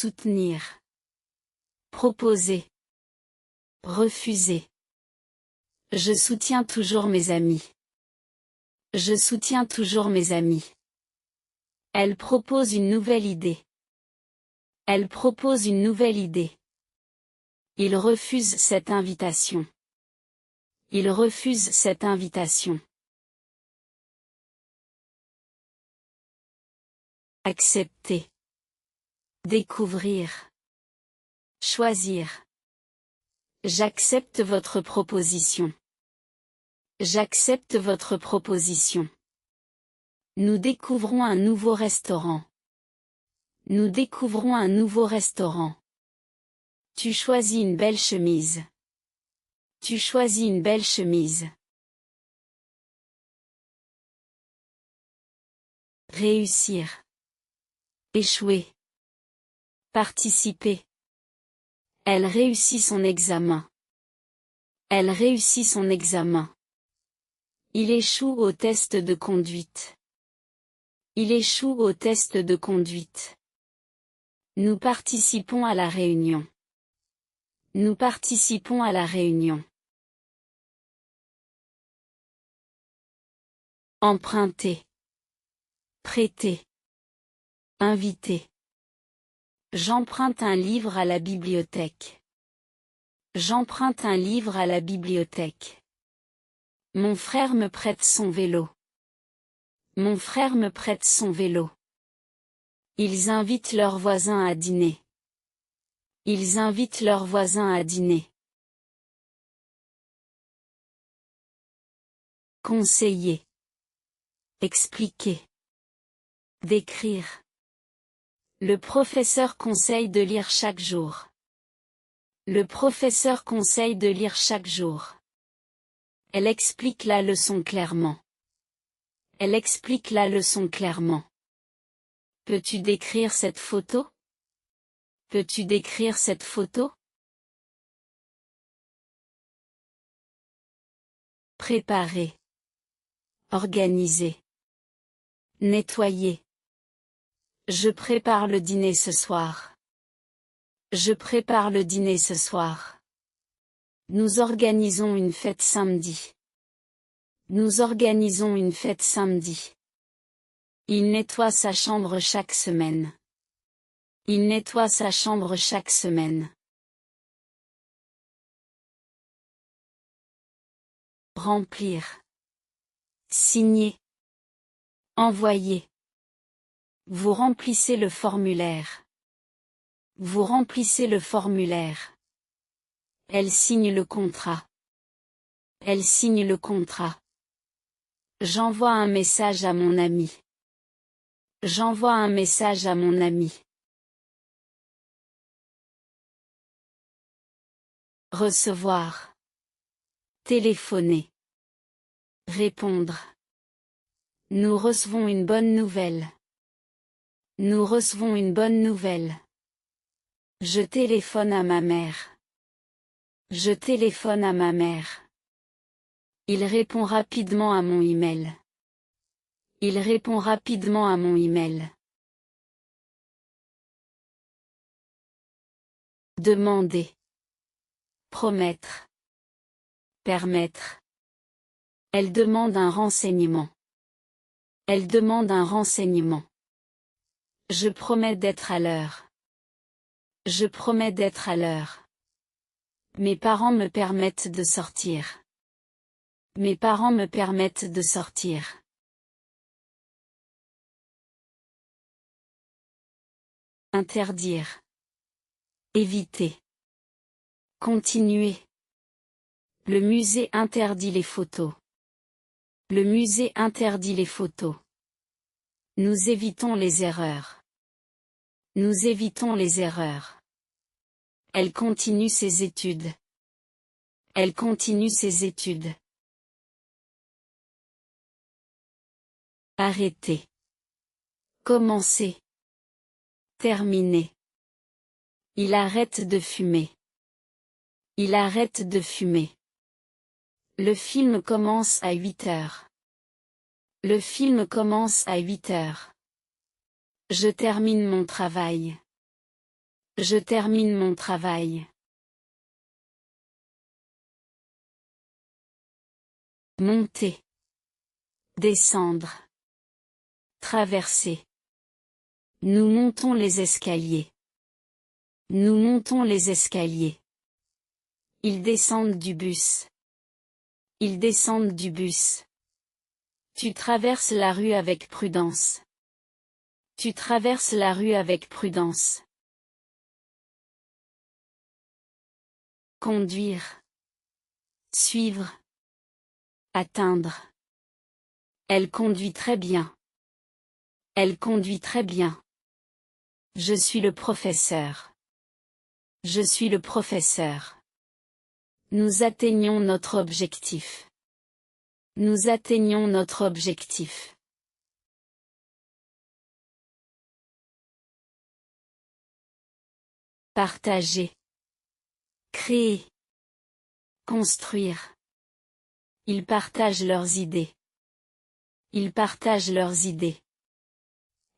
Soutenir. Proposer. Refuser. Je soutiens toujours mes amis. Je soutiens toujours mes amis. Elle propose une nouvelle idée. Elle propose une nouvelle idée. Il refuse cette invitation. Il refuse cette invitation. Accepter. Découvrir. Choisir. J'accepte votre proposition. J'accepte votre proposition. Nous découvrons un nouveau restaurant. Nous découvrons un nouveau restaurant. Tu choisis une belle chemise. Tu choisis une belle chemise. Réussir. Échouer. Participer. Elle réussit son examen. Elle réussit son examen. Il échoue au test de conduite. Il échoue au test de conduite. Nous participons à la réunion. Nous participons à la réunion. Emprunter. Prêter. Inviter. J'emprunte un livre à la bibliothèque. J'emprunte un livre à la bibliothèque. Mon frère me prête son vélo. Mon frère me prête son vélo. Ils invitent leurs voisins à dîner. Ils invitent leurs voisins à dîner. Conseiller. Expliquer. Décrire. Le professeur conseille de lire chaque jour. Le professeur conseille de lire chaque jour. Elle explique la leçon clairement. Elle explique la leçon clairement. Peux-tu décrire cette photo? Peux-tu décrire cette photo? Préparer. Organiser. Nettoyer. Je prépare le dîner ce soir. Je prépare le dîner ce soir. Nous organisons une fête samedi. Nous organisons une fête samedi. Il nettoie sa chambre chaque semaine. Il nettoie sa chambre chaque semaine. Remplir. Signer. Envoyer. Vous remplissez le formulaire. Vous remplissez le formulaire. Elle signe le contrat. Elle signe le contrat. J'envoie un message à mon ami. J'envoie un message à mon ami. Recevoir. Téléphoner. Répondre. Nous recevons une bonne nouvelle. Nous recevons une bonne nouvelle. Je téléphone à ma mère. Je téléphone à ma mère. Il répond rapidement à mon email. Il répond rapidement à mon email. Demander. Promettre. Permettre. Elle demande un renseignement. Elle demande un renseignement. Je promets d'être à l'heure. Je promets d'être à l'heure. Mes parents me permettent de sortir. Mes parents me permettent de sortir. Interdire. Éviter. Continuer. Le musée interdit les photos. Le musée interdit les photos. Nous évitons les erreurs. Nous évitons les erreurs. Elle continue ses études. Elle continue ses études. Arrêter. Commencer. Terminer. Il arrête de fumer. Il arrête de fumer. Le film commence à 8 heures. Le film commence à 8 heures. Je termine mon travail. Je termine mon travail. Monter. Descendre. Traverser. Nous montons les escaliers. Nous montons les escaliers. Ils descendent du bus. Ils descendent du bus. Tu traverses la rue avec prudence. Tu traverses la rue avec prudence. Conduire. Suivre. Atteindre. Elle conduit très bien. Elle conduit très bien. Je suis le professeur. Je suis le professeur. Nous atteignons notre objectif. Nous atteignons notre objectif. Partager. Créer. Construire. Ils partagent leurs idées. Ils partagent leurs idées.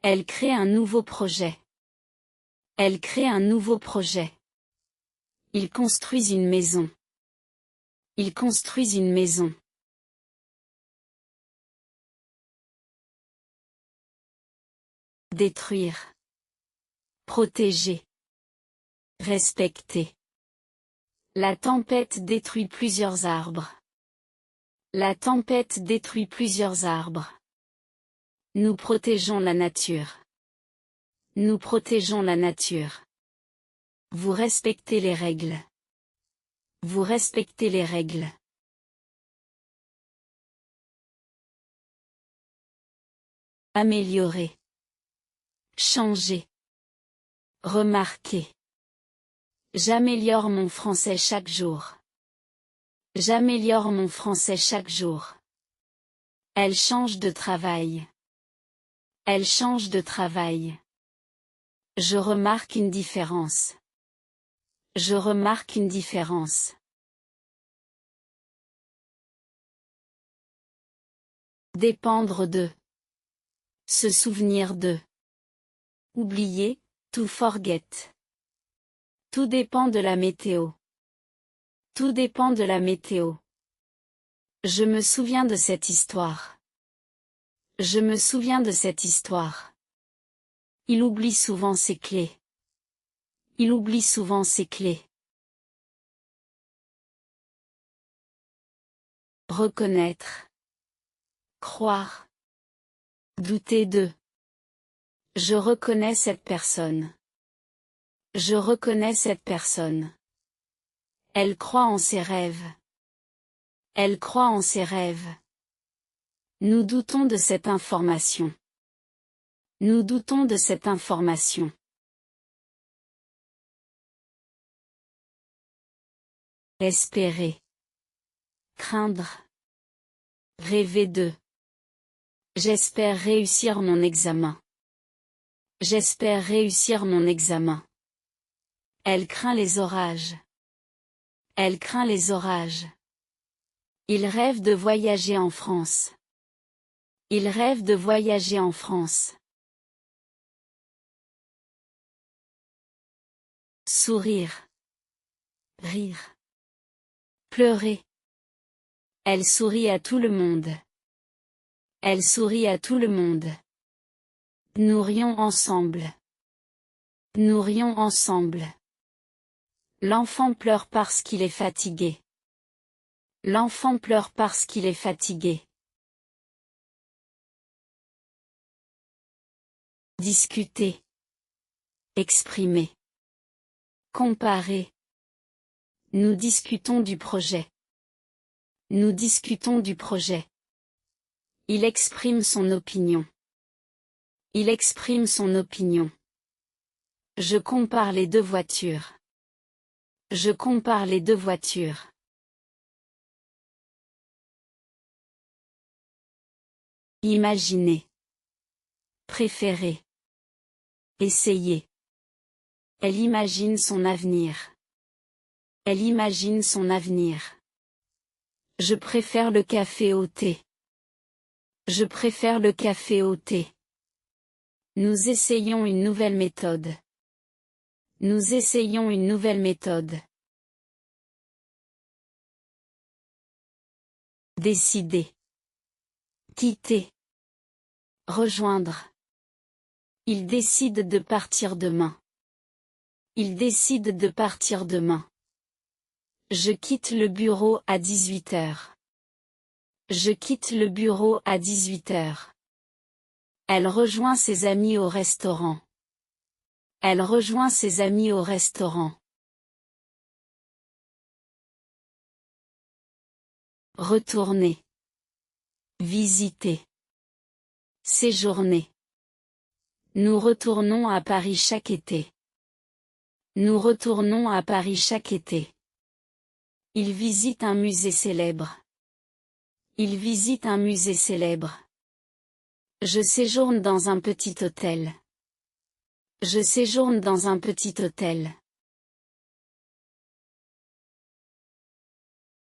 Elle crée un nouveau projet. Elle crée un nouveau projet. Ils construisent une maison. Ils construisent une maison. Détruire. Protéger. Respecter. La tempête détruit plusieurs arbres. La tempête détruit plusieurs arbres. Nous protégeons la nature. Nous protégeons la nature. Vous respectez les règles. Vous respectez les règles. Améliorer. Changer. Remarquer. J'améliore mon français chaque jour. J'améliore mon français chaque jour. Elle change de travail. Elle change de travail. Je remarque une différence. Je remarque une différence. Dépendre de. Se souvenir de. Oublier, to forget. Tout dépend de la météo. Tout dépend de la météo. Je me souviens de cette histoire. Je me souviens de cette histoire. Il oublie souvent ses clés. Il oublie souvent ses clés. Reconnaître. Croire. Douter de. Je reconnais cette personne. Je reconnais cette personne. Elle croit en ses rêves. Elle croit en ses rêves. Nous doutons de cette information. Nous doutons de cette information. Espérer. Craindre. Rêver de. J'espère réussir mon examen. J'espère réussir mon examen. Elle craint les orages. Elle craint les orages. Il rêve de voyager en France. Il rêve de voyager en France. Sourire. Rire. Pleurer. Elle sourit à tout le monde. Elle sourit à tout le monde. Nous rions ensemble. Nous rions ensemble. L'enfant pleure parce qu'il est fatigué. L'enfant pleure parce qu'il est fatigué. Discuter. Exprimer. Comparer. Nous discutons du projet. Nous discutons du projet. Il exprime son opinion. Il exprime son opinion. Je compare les deux voitures. Je compare les deux voitures. Imaginer. Préférer. Essayer. Elle imagine son avenir. Elle imagine son avenir. Je préfère le café au thé. Je préfère le café au thé. Nous essayons une nouvelle méthode. Nous essayons une nouvelle méthode. Décider. Quitter. Rejoindre. Il décide de partir demain. Il décide de partir demain. Je quitte le bureau à 18 heures. Je quitte le bureau à 18 heures. Elle rejoint ses amis au restaurant. Elle rejoint ses amis au restaurant. Retourner. Visiter. Séjourner. Nous retournons à Paris chaque été. Nous retournons à Paris chaque été. Il visite un musée célèbre. Il visite un musée célèbre. Je séjourne dans un petit hôtel. Je séjourne dans un petit hôtel.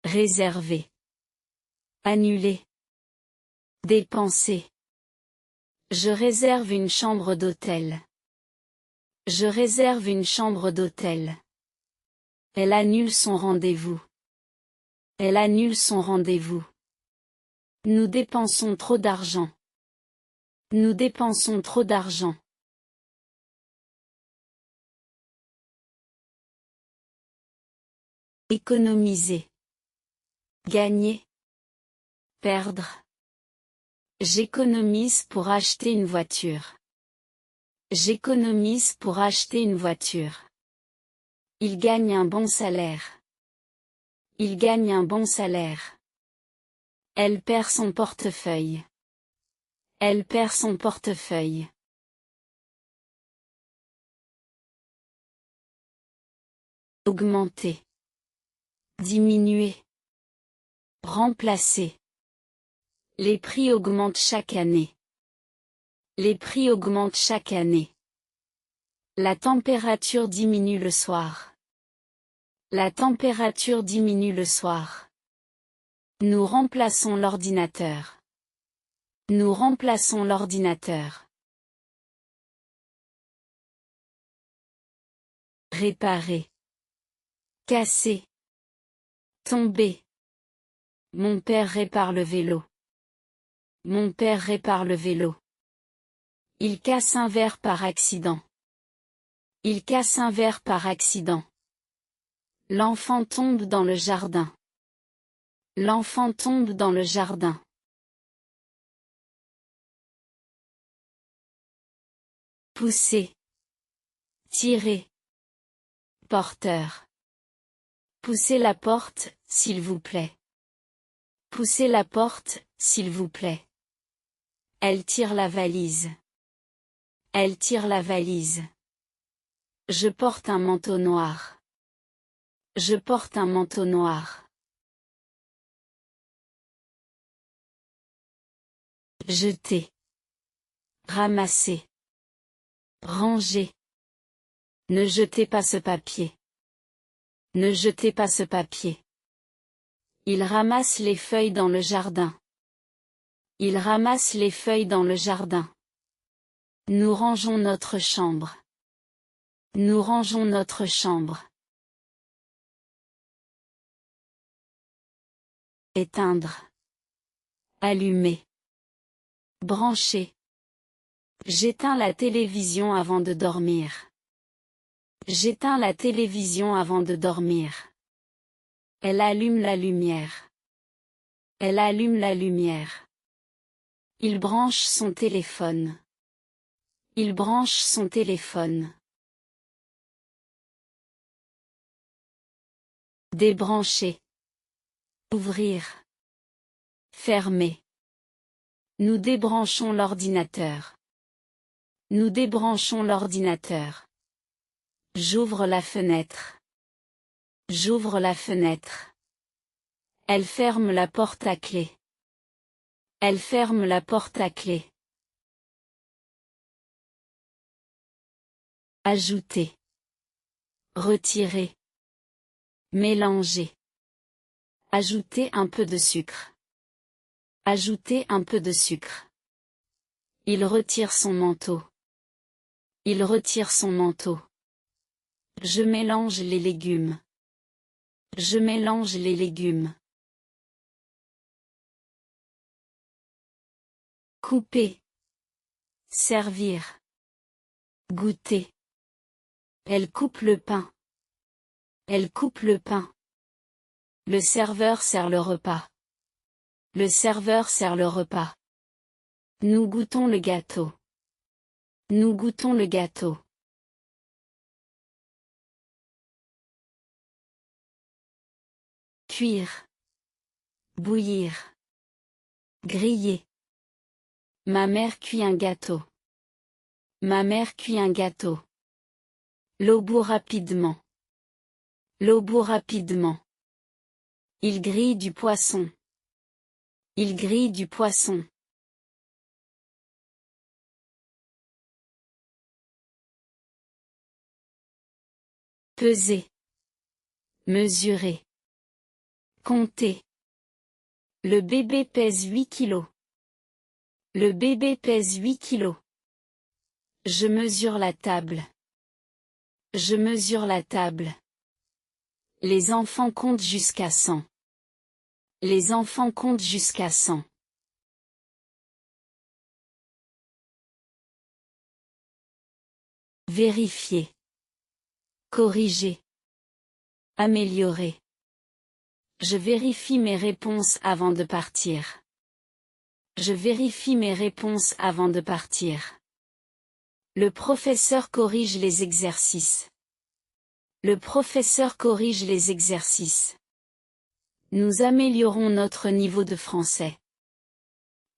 Réserver. Annuler. Dépenser. Je réserve une chambre d'hôtel. Je réserve une chambre d'hôtel. Elle annule son rendez-vous. Elle annule son rendez-vous. Nous dépensons trop d'argent. Nous dépensons trop d'argent. Économiser. Gagner. Perdre. J'économise pour acheter une voiture. J'économise pour acheter une voiture. Il gagne un bon salaire. Il gagne un bon salaire. Elle perd son portefeuille. Elle perd son portefeuille. Augmenter. Diminuer. Remplacer. Les prix augmentent chaque année. Les prix augmentent chaque année. La température diminue le soir. La température diminue le soir. Nous remplaçons l'ordinateur. Nous remplaçons l'ordinateur. Réparer. Casser. Tomber. Mon père répare le vélo. Mon père répare le vélo. Il casse un verre par accident. Il casse un verre par accident. L'enfant tombe dans le jardin. L'enfant tombe dans le jardin. Pousser. Tirer. Porteur. Poussez la porte, s'il vous plaît. Poussez la porte, s'il vous plaît. Elle tire la valise. Elle tire la valise. Je porte un manteau noir. Je porte un manteau noir. Jeter. Ramasser. Ranger. Ne jetez pas ce papier. Ne jetez pas ce papier. Il ramasse les feuilles dans le jardin. Il ramasse les feuilles dans le jardin. Nous rangeons notre chambre. Nous rangeons notre chambre. Éteindre. Allumer. Brancher. J'éteins la télévision avant de dormir. J'éteins la télévision avant de dormir. Elle allume la lumière. Elle allume la lumière. Il branche son téléphone. Il branche son téléphone. Débrancher. Ouvrir. Fermer. Nous débranchons l'ordinateur. Nous débranchons l'ordinateur. J'ouvre la fenêtre. J'ouvre la fenêtre. Elle ferme la porte à clé. Elle ferme la porte à clé. Ajouter. Retirer. Mélanger. Ajouter un peu de sucre. Ajouter un peu de sucre. Il retire son manteau. Il retire son manteau. Je mélange les légumes. Je mélange les légumes. Couper. Servir. Goûter. Elle coupe le pain. Elle coupe le pain. Le serveur sert le repas. Le serveur sert le repas. Nous goûtons le gâteau. Nous goûtons le gâteau. Cuire. Bouillir. Griller. Ma mère cuit un gâteau. Ma mère cuit un gâteau. L'eau bout rapidement. L'eau bout rapidement. Il grille du poisson. Il grille du poisson. Peser. Mesurer. Compter. Le bébé pèse 8 kilos. Le bébé pèse 8 kilos. Je mesure la table. Je mesure la table. Les enfants comptent jusqu'à 100. Les enfants comptent jusqu'à 100. Vérifier. Corriger. Améliorer. Je vérifie mes réponses avant de partir. Je vérifie mes réponses avant de partir. Le professeur corrige les exercices. Le professeur corrige les exercices. Nous améliorons notre niveau de français.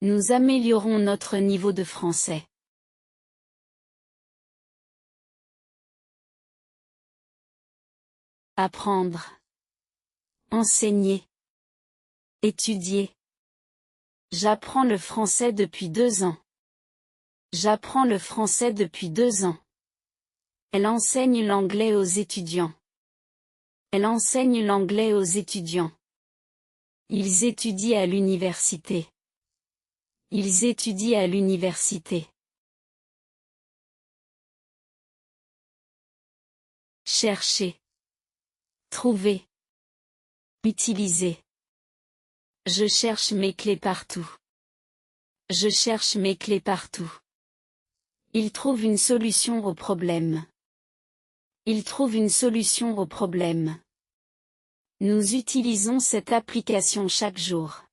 Nous améliorons notre niveau de français. Apprendre. Enseigner. Étudier. J'apprends le français depuis 2 ans. J'apprends le français depuis 2 ans. Elle enseigne l'anglais aux étudiants. Elle enseigne l'anglais aux étudiants. Ils étudient à l'université. Ils étudient à l'université. Chercher. Trouver. Utiliser. Je cherche mes clés partout. Je cherche mes clés partout. Il trouve une solution au problème. Il trouve une solution au problème. Nous utilisons cette application chaque jour.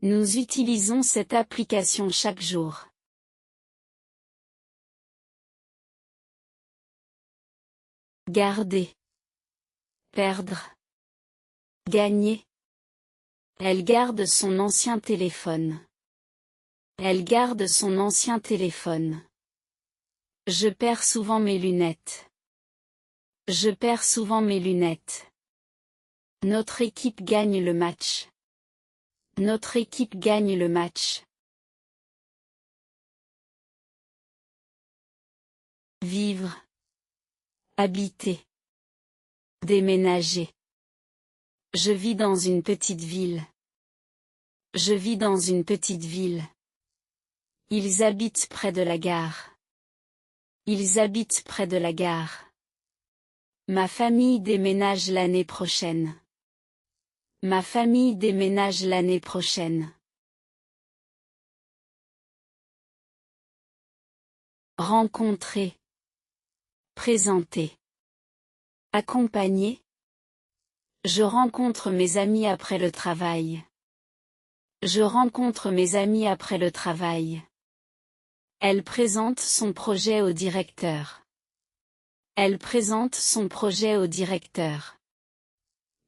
Nous utilisons cette application chaque jour. Garder. Perdre. Gagner. Elle garde son ancien téléphone. Elle garde son ancien téléphone. Je perds souvent mes lunettes. Je perds souvent mes lunettes. Notre équipe gagne le match. Notre équipe gagne le match. Vivre. Habiter. Déménager. Je vis dans une petite ville. Je vis dans une petite ville. Ils habitent près de la gare. Ils habitent près de la gare. Ma famille déménage l'année prochaine. Ma famille déménage l'année prochaine. Rencontrer. Présenter. Accompagner. Je rencontre mes amis après le travail. Je rencontre mes amis après le travail. Elle présente son projet au directeur. Elle présente son projet au directeur.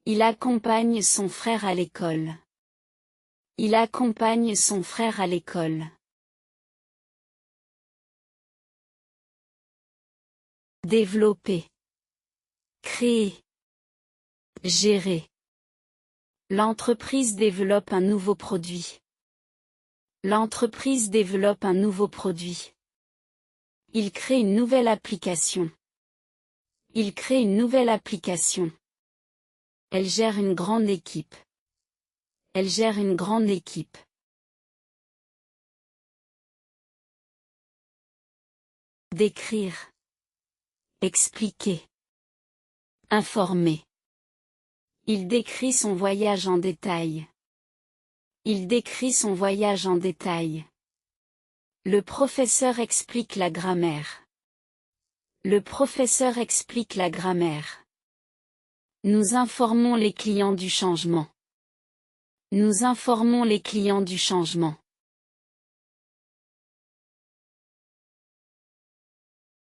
Il accompagne son frère à l'école. Il accompagne son frère à l'école. Développer. Créer. Gérer. L'entreprise développe un nouveau produit. L'entreprise développe un nouveau produit. Il crée une nouvelle application. Il crée une nouvelle application. Elle gère une grande équipe. Elle gère une grande équipe. Décrire. Expliquer. Informer. Il décrit son voyage en détail. Il décrit son voyage en détail. Le professeur explique la grammaire. Le professeur explique la grammaire. Nous informons les clients du changement. Nous informons les clients du changement.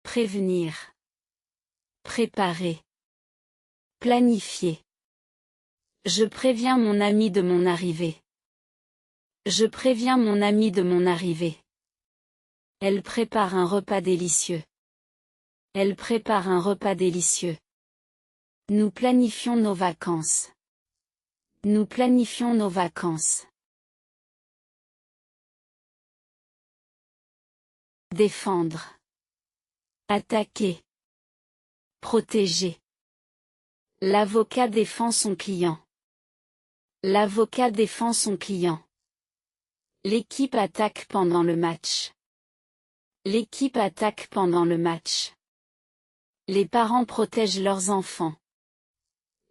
Prévenir. Préparer. Planifier. Je préviens mon ami de mon arrivée. Je préviens mon ami de mon arrivée. Elle prépare un repas délicieux. Elle prépare un repas délicieux. Nous planifions nos vacances. Nous planifions nos vacances. Défendre. Attaquer. Protéger. L'avocat défend son client. L'avocat défend son client. L'équipe attaque pendant le match. L'équipe attaque pendant le match. Les parents protègent leurs enfants.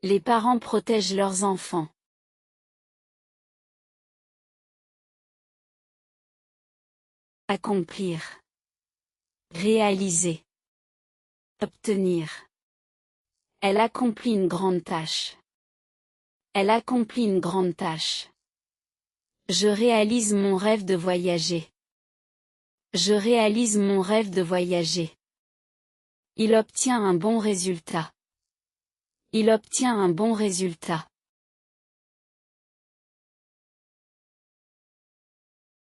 Les parents protègent leurs enfants. Accomplir. Réaliser. Obtenir. Elle accomplit une grande tâche. Elle accomplit une grande tâche. Je réalise mon rêve de voyager. Je réalise mon rêve de voyager. Il obtient un bon résultat. Il obtient un bon résultat.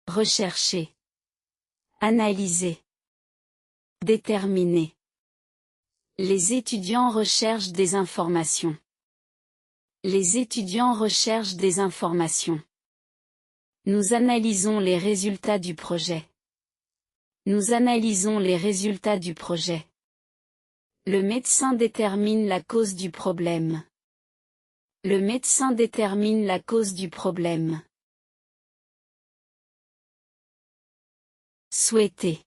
Rechercher. Analyser. Déterminer. Les étudiants recherchent des informations. Les étudiants recherchent des informations. Nous analysons les résultats du projet. Nous analysons les résultats du projet. Le médecin détermine la cause du problème. Le médecin détermine la cause du problème. Souhaiter.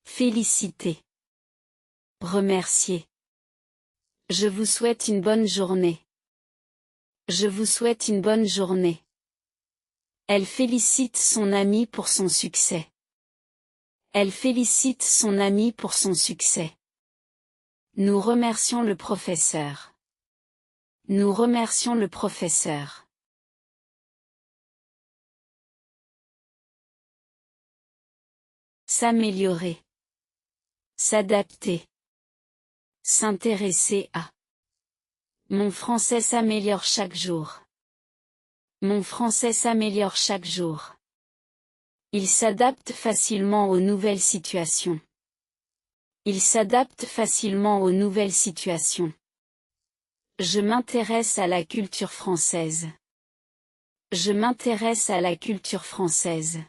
Féliciter. Remercier. Je vous souhaite une bonne journée. Je vous souhaite une bonne journée. Elle félicite son ami pour son succès. Elle félicite son ami pour son succès. Nous remercions le professeur. Nous remercions le professeur. S'améliorer. S'adapter. S'intéresser à. Mon français s'améliore chaque jour. Mon français s'améliore chaque jour. Il s'adapte facilement aux nouvelles situations. Il s'adapte facilement aux nouvelles situations. Je m'intéresse à la culture française. Je m'intéresse à la culture française.